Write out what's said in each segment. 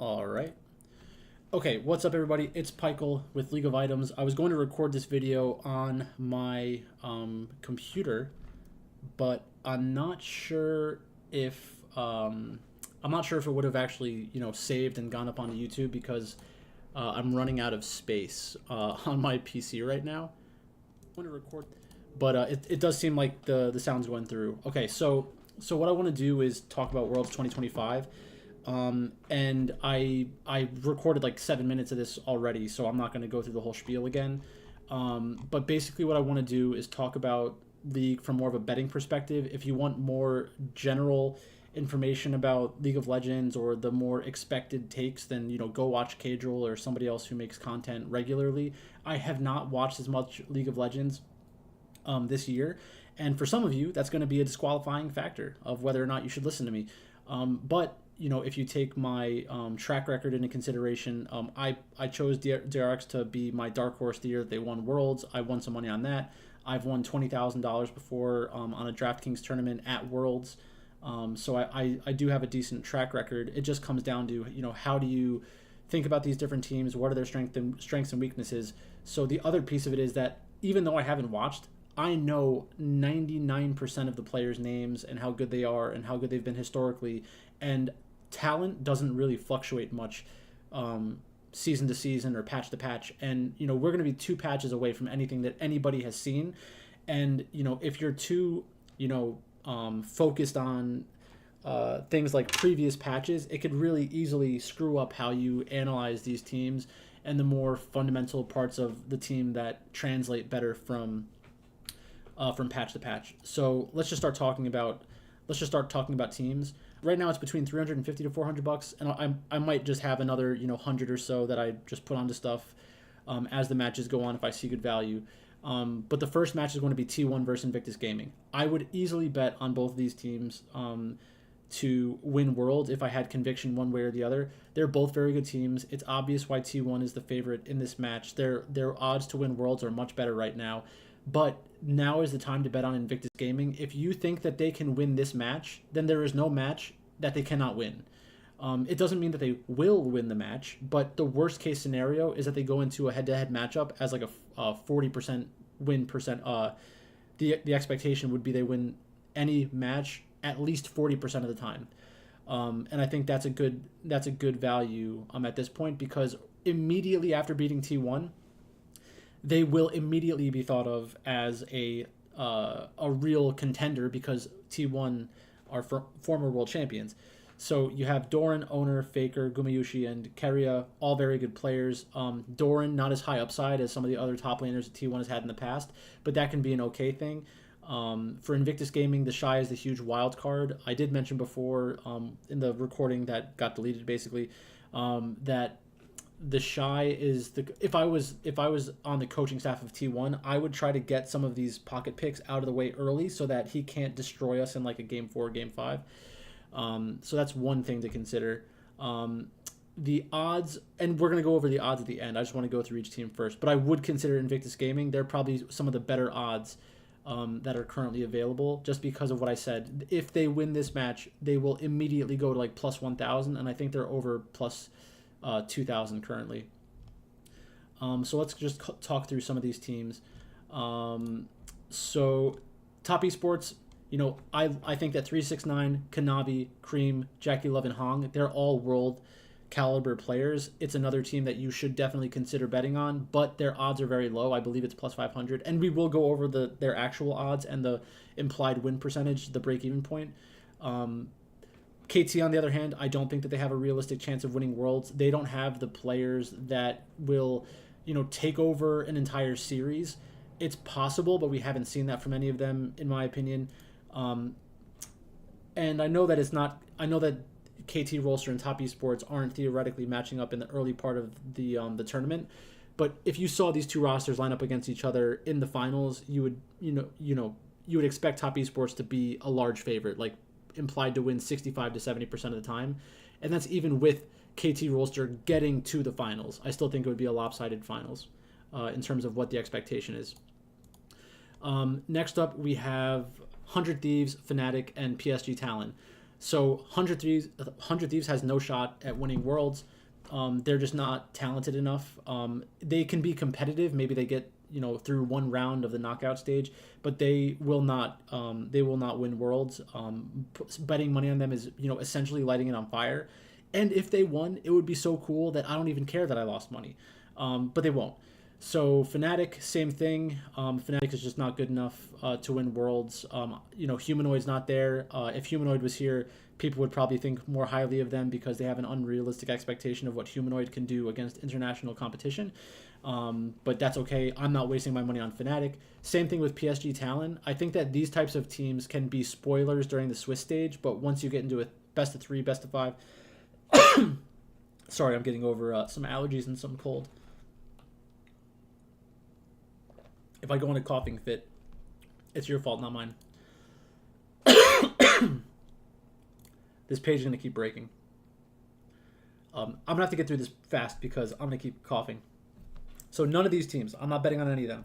All right. Okay, what's up, everybody? It's Pikel with League of Items. I was going to record this video on my computer, but if I'm not sure if it would have actually saved and gone up onto YouTube because I'm running out of space on my PC right now. I want to record, but it does seem like the sound's going through. Okay, so what I want to do is talk about Worlds 2025. And I recorded like 7 minutes of this already, so I'm not going to go through the whole spiel again. But basically, what I want to do is talk about League from more of a betting perspective. If you want more general information about League of Legends or the more expected takes, then go watch Cadril or somebody else who makes content regularly. I have not watched as much League of Legends this year, and for some of you, that's going to be a disqualifying factor of whether or not you should listen to me. But if you take my track record into consideration, I chose DRX to be my dark horse the year that they won Worlds. I won some money on that. I've won $20,000 before on a DraftKings tournament at Worlds. So I do have a decent track record. It just comes down to how do you think about these different teams? What are their strengths and weaknesses? So the other piece of it is that even though I haven't watched, I know 99% of the players' names and how good they are and how good they've been historically. And talent doesn't really fluctuate much season to season or patch to patch. And, we're going to be 2 patches away from anything that anybody has seen. And, if you're too, focused on things like previous patches, it could really easily screw up how you analyze these teams and the more fundamental parts of the team that translate better from patch to patch. So let's just start talking about teams. Right now it's between $350 to $400, and I might just have another 100 or so that I just put onto stuff as the matches go on if I see good value. But the first match is going to be T1 versus Invictus Gaming. I would easily bet on both of these teams to win Worlds if I had conviction one way or the other. They're both very good teams. It's obvious why T1 is the favorite in this match. Their odds to win Worlds are much better right now. But now is the time to bet on Invictus Gaming. If you think that they can win this match, then there is no match that they cannot win. It doesn't mean that they will win the match, but the worst case scenario is that they go into a head-to-head matchup as like a 40% win percent. The expectation would be they win any match at least 40% of the time. And I think that's a good value at this point, because immediately after beating T1, they will immediately be thought of as a real contender because T1 are former world champions. So you have Doran, Owner, Faker, Gumayushi, and Keria, all very good players. Doran, not as high upside as some of the other top laners that T1 has had in the past, but that can be an okay thing. For Invictus Gaming, the Shy is the huge wild card. I did mention before in the recording that got deleted, basically, that the Shy is if I was on the coaching staff of T1, I would try to get some of these pocket picks out of the way early so that he can't destroy us in like a game 4, game 5. So that's one thing to consider. The odds, and we're going to go over the odds at the end. I just want to go through each team first, but I would consider Invictus Gaming. They're probably some of the better odds that are currently available, just because of what I said. If they win this match, they will immediately go to like plus 1,000, and I think they're over plus 2,000 currently. So let's just talk through some of these teams. So Top Esports, I think that 369, Kanavi, Cream, Jackie Love, and Hong, they're all world caliber players. It's another team that you should definitely consider betting on, but their odds are very low. I believe it's plus 500, and we will go over their actual odds and the implied win percentage, the break-even point. KT, on the other hand, I don't think that they have a realistic chance of winning Worlds. They don't have the players that will, take over an entire series. It's possible, but we haven't seen that from any of them, in my opinion. And I know that KT, Rolster, and Top Esports aren't theoretically matching up in the early part of the tournament, but if you saw these two rosters line up against each other in the finals, you would expect Top Esports to be a large favorite, like implied to win 65 to 70% of the time, and that's even with KT Rolster getting to the finals. I still think it would be a lopsided finals in terms of what the expectation is. Next up, we have 100 Thieves, Fnatic, and PSG Talon. So 100 Thieves has no shot at winning Worlds. They're just not talented enough. They can be competitive. Maybe they get through one round of the knockout stage, but they will not. They will not win Worlds. Betting money on them is essentially lighting it on fire. And if they won, it would be so cool that I don't even care that I lost money. But they won't. So Fnatic, same thing. Fnatic is just not good enough to win Worlds. Humanoid's not there. If Humanoid was here, people would probably think more highly of them because they have an unrealistic expectation of what Humanoid can do against international competition. But that's okay. I'm not wasting my money on Fnatic. Same thing with PSG Talon. I think that these types of teams can be spoilers during the Swiss stage, but once you get into a best of 3, best of 5... Sorry, I'm getting over some allergies and some cold. If I go in a coughing fit, it's your fault, not mine. This page is going to keep breaking. I'm going to have to get through this fast because I'm going to keep coughing. So none of these teams. I'm not betting on any of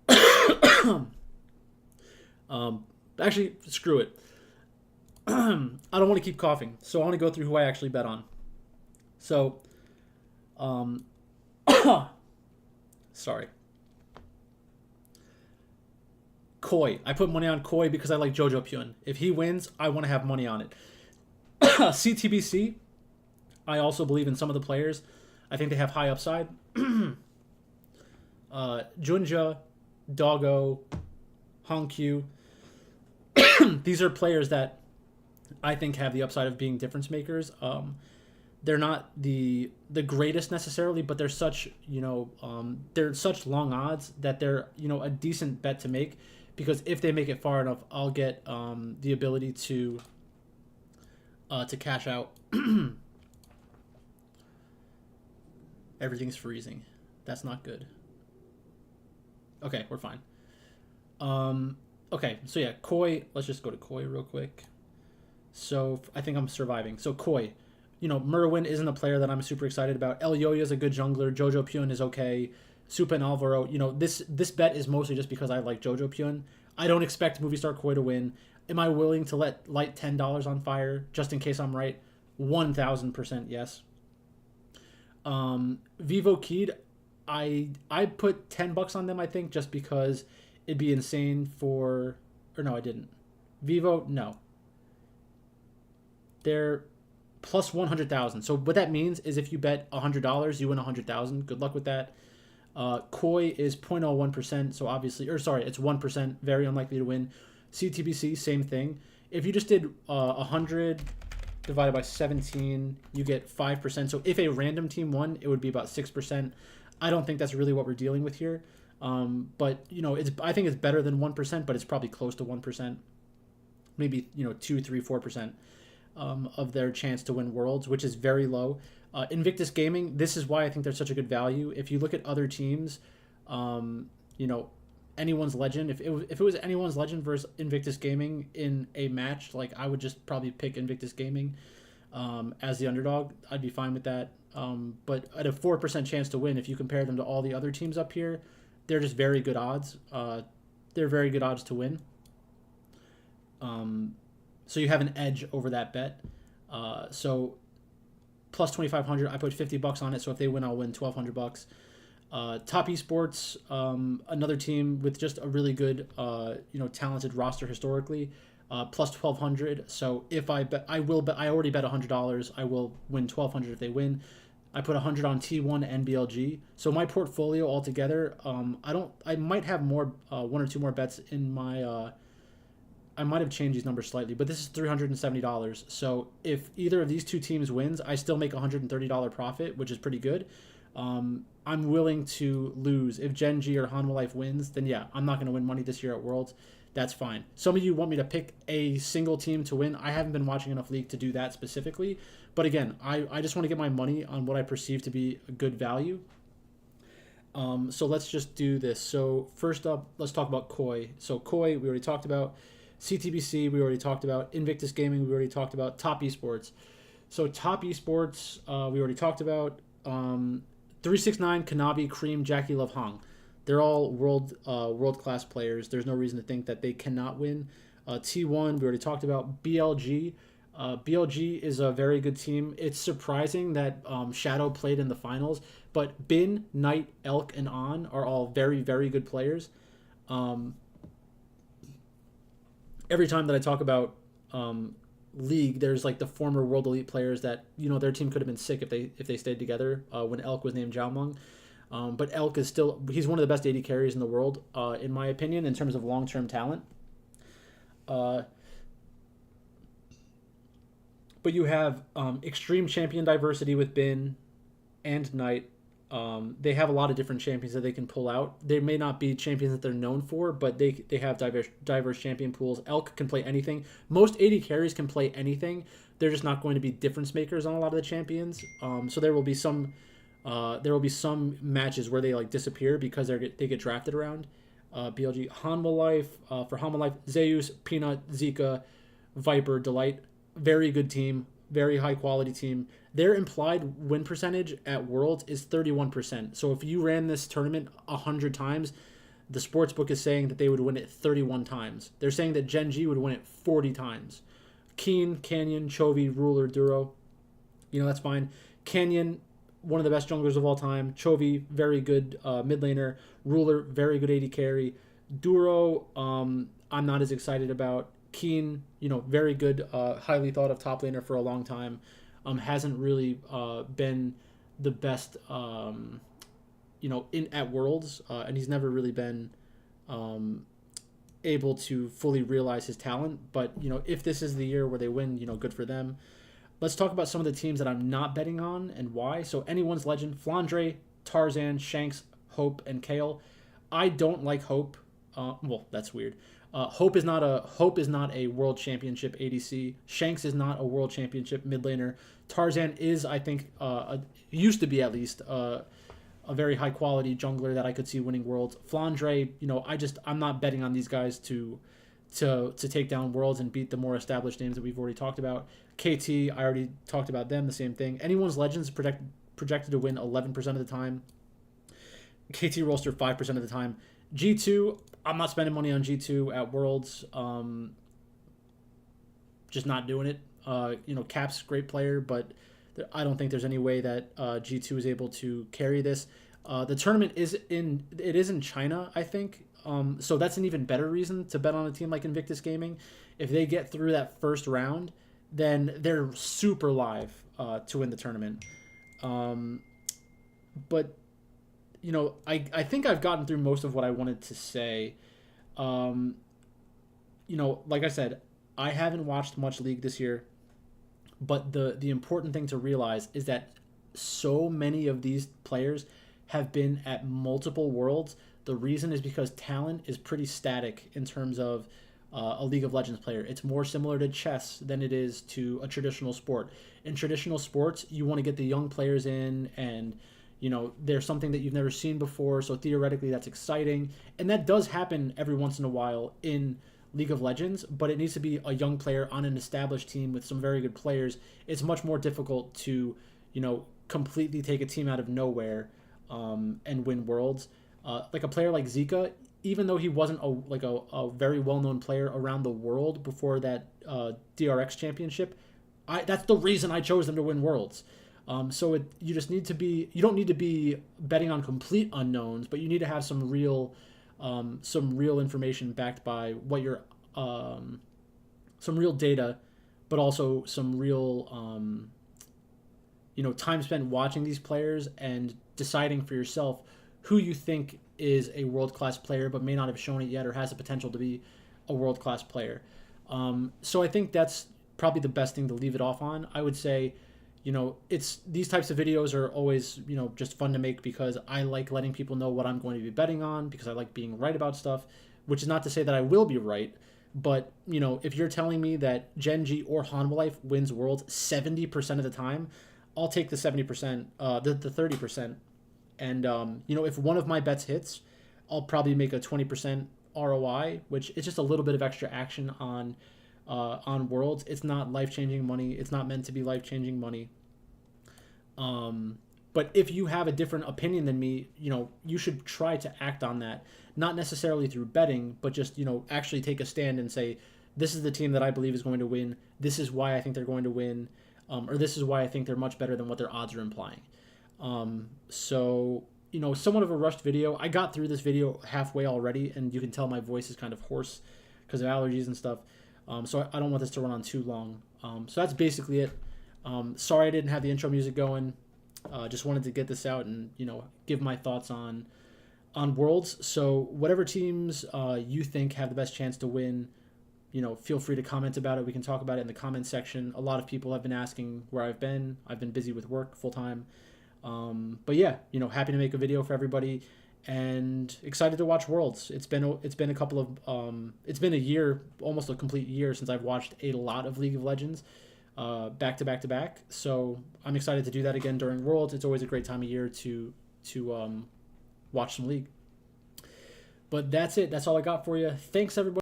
them. Actually, screw it. I don't want to keep coughing, so I want to go through who I actually bet on. So, sorry. Koi. I put money on Koi because I like Jojo Pyun. If he wins, I want to have money on it. CTBC. I also believe in some of the players. I think they have high upside. Junja, Doggo, Hongq. These are players that I think have the upside of being difference makers. They're not the greatest necessarily, but they're such they're such long odds that they're a decent bet to make, because if they make it far enough, I'll get the ability to cash out. Everything's freezing. That's not good. Okay, we're fine. Okay, so yeah, Koi. Let's just go to Koi real quick. So I think I'm surviving. So Koi, Merwin isn't a player that I'm super excited about. Elyoya is a good jungler. Jojo Pyun is okay. Supa and Alvaro. This bet is mostly just because I like Jojo Pyun. I don't expect Movistar Koi to win. Am I willing to light $10 on fire just in case I'm right? 1,000% yes. Vivo Kid, I put $10 on them, I think, just because it'd be insane for... Or no, I didn't. Vivo, no. They're plus 100,000. So what that means is if you bet $100, you win 100,000. Good luck with that. Koi is 0.01%, so obviously... Or sorry, it's 1%. Very unlikely to win. CTBC, same thing. If you just did 100... divided by 17, you get 5%. So if a random team won, it would be about 6%. I don't think that's really what we're dealing with here. But I think it's better than 1%, but it's probably close to 1%. Maybe 2, 3, 4% of their chance to win Worlds, which is very low. Invictus Gaming, this is why I think they're such a good value. If you look at other teams, anyone's legend. If it was anyone's legend versus Invictus Gaming in a match, I would just probably pick Invictus Gaming as the underdog. I'd be fine with that. But at a 4% chance to win, if you compare them to all the other teams up here, they're just very good odds. They're very good odds to win. So you have an edge over that bet. So plus 2,500, I put $50 on it. So if they win, I'll win $1,200. Top Esports, another team with just a really good, talented roster historically, plus 1,200. So if I bet, I already bet $100. I will win 1,200 if they win. I put 100 on T1 and BLG. So my portfolio altogether, I might have more, 1 or 2 more bets in my. I might have changed these numbers slightly, but this is $370. So if either of these two teams wins, I still make $130 profit, which is pretty good. I'm willing to lose. If Gen G or Hanwha Life wins, then yeah, I'm not going to win money this year at Worlds. That's fine. Some of you want me to pick a single team to win. I haven't been watching enough League to do that specifically. But again, I just want to get my money on what I perceive to be a good value. So let's just do this. So first up, let's talk about Koi. So Koi, we already talked about. CTBC, we already talked about. Invictus Gaming, we already talked about. Top Esports. So Top Esports, we already talked about. 369, Kanavi, Cream, Jackie Love, Hong. They're all world class players. There's no reason to think that they cannot win. T1 we already talked about. BLG. BLG is a very good team. It's surprising that Shadow played in the finals, but Bin, Knight, Elk, and On are all very, very good players. Um, every time that I talk about league, there's like the former world elite players that their team could have been sick if they stayed together. When Elk was named Jaomong, but Elk is still he's one of the best AD carries in the world, in my opinion, in terms of long term talent. Uh, but you have extreme champion diversity with Bin and Knight. They have a lot of different champions that they can pull out. They may not be champions that they're known for, but they have diverse champion pools. Elk can play anything. Most AD carries can play anything. They're just not going to be difference makers on a lot of the champions. So there will be some matches where they like disappear because they get drafted around. BLG Hanwha Life, for Hanwha Life, Zeus, Peanut, Zika, Viper, Delight, very good team, very high quality team. Their implied win percentage at Worlds is 31%. So if you ran this tournament 100 times, the sports book is saying that they would win it 31 times. They're saying that Gen G would win it 40 times. Keen, Canyon, Chovy, Ruler, Duro, that's fine. Canyon, one of the best junglers of all time. Chovy, very good mid laner. Ruler, very good AD carry. Duro, I'm not as excited about. Keen, very good, highly thought of top laner for a long time. Hasn't really been the best, in at Worlds, and he's never really been able to fully realize his talent. But if this is the year where they win, good for them. Let's talk about some of the teams that I'm not betting on and why. So Anyone's Legend, Flandre, Tarzan, Shanks, Hope, and Kale. I don't like Hope. Well, that's weird. Hope is not a world championship ADC. Shanks is not a world championship mid laner. Tarzan is, I think, used to be at least a very high quality jungler that I could see winning worlds. Flandre, I'm not betting on these guys to take down worlds and beat the more established names that we've already talked about. KT, I already talked about them. The same thing. Anyone's Legends projected to win 11% of the time. KT Rolster 5% of the time. G2, I'm not spending money on G2 at Worlds. Just not doing it. Cap's a great player, but I don't think there's any way that G2 is able to carry this. The tournament is in China, I think. So that's an even better reason to bet on a team like Invictus Gaming. If they get through that first round, then they're super live to win the tournament. But I think I've gotten through most of what I wanted to say. Like I said, I haven't watched much League this year, but the important thing to realize is that so many of these players have been at multiple worlds. The reason is because talent is pretty static in terms of a League of Legends player. It's more similar to chess than it is to a traditional sport. In traditional sports, you want to get the young players in, and there's something that you've never seen before, so theoretically that's exciting. And that does happen every once in a while in League of Legends, but it needs to be a young player on an established team with some very good players. It's much more difficult to, completely take a team out of nowhere and win worlds. Like a player like Zika, even though he wasn't a very well-known player around the world before that DRX championship, that's the reason I chose them to win worlds. You don't need to be betting on complete unknowns, but you need to have some real information backed by what your some real data, but also some real time spent watching these players and deciding for yourself who you think is a world-class player but may not have shown it yet or has the potential to be a world-class player. So I think that's probably the best thing to leave it off on. I would say, it's these types of videos are always, just fun to make because I like letting people know what I'm going to be betting on, because I like being right about stuff, which is not to say that I will be right. But, if you're telling me that Gen G or Hanwha Life wins worlds 70% of the time, I'll take the 70%, the 30%. And, if one of my bets hits, I'll probably make a 20% ROI, which is just a little bit of extra action on Worlds. It's not life-changing money. It's not meant to be life-changing money. But if you have a different opinion than me, you should try to act on that. Not necessarily through betting, but just, actually take a stand and say, this is the team that I believe is going to win. This is why I think they're going to win, or this is why I think they're much better than what their odds are implying. So, somewhat of a rushed video. I got through this video halfway already, and you can tell my voice is kind of hoarse because of allergies and stuff. So I don't want this to run on too long. So that's basically it. Sorry I didn't have the intro music going. Just wanted to get this out and, give my thoughts on Worlds. So whatever teams you think have the best chance to win, feel free to comment about it. We can talk about it in the comment section. A lot of people have been asking where I've been. I've been busy with work full time. But yeah, happy to make a video for everybody and excited to watch Worlds. It's been a couple of it's been a year, almost a complete year since I've watched a lot of League of Legends back to back to back. So I'm excited to do that again during Worlds. It's always a great time of year to watch some League. But that's it. That's all I got for you. Thanks everybody.